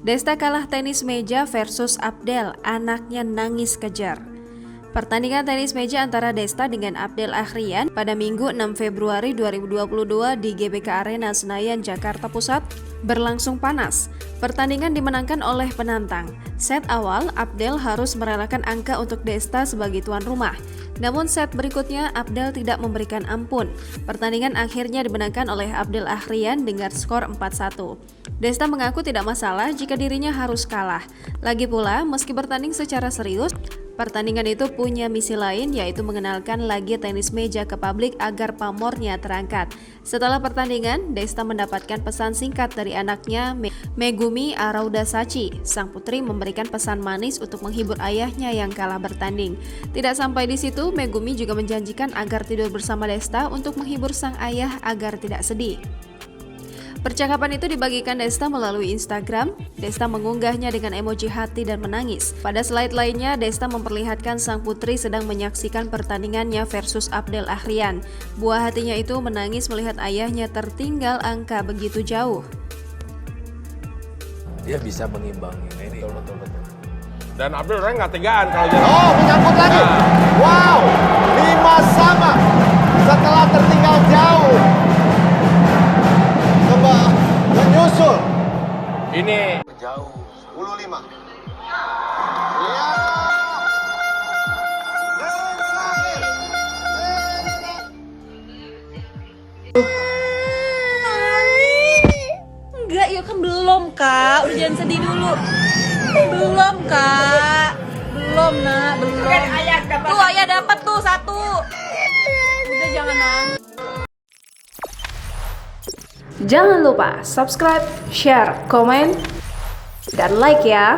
Desta kalah tenis meja versus Abdel, anaknya nangis kejar. Pertandingan tenis meja antara Desta dengan Abdel Akhrian pada Minggu 6 Februari 2022 di GBK Arena Senayan, Jakarta Pusat berlangsung panas. Pertandingan dimenangkan oleh penantang. Set awal, Abdel harus merelakan angka untuk Desta sebagai tuan rumah. Namun set berikutnya, Abdel tidak memberikan ampun. Pertandingan akhirnya dimenangkan oleh Abdel Akhrian dengan skor 4-1. Desta mengaku tidak masalah jika dirinya harus kalah. Lagi pula, meski bertanding secara serius, pertandingan itu punya misi lain, yaitu mengenalkan lagi tenis meja ke publik agar pamornya terangkat. Setelah pertandingan, Desta mendapatkan pesan singkat dari anaknya Megumi Araudasachi. Sang putri memberikan pesan manis untuk menghibur ayahnya yang kalah bertanding. Tidak sampai di situ, Megumi juga menjanjikan agar tidur bersama Desta untuk menghibur sang ayah agar tidak sedih. Percakapan itu dibagikan Desta melalui Instagram. Desta mengunggahnya dengan emoji hati dan menangis. Pada slide lainnya, Desta memperlihatkan sang putri sedang menyaksikan pertandingannya versus Abdel Akhrian. Buah hatinya itu menangis melihat ayahnya tertinggal angka begitu jauh. Dia bisa mengimbangi ini. Betul. Dan Abdel orang nggak tegaan kalau jadi. Oh, menyangkut lagi. Wow, 5 sama setelah tertinggal jauh. Coba menyusul. Ini Jauh. 10-5. Ya. Enggak, ya kan belum, Kak. Udah jangan sedih dulu. Belum, Kak. Belum, Nak. Belum. Tuh, ayah dapat tuh 1. Udah jangan nangis. Jangan lupa subscribe, share, komen, dan like ya.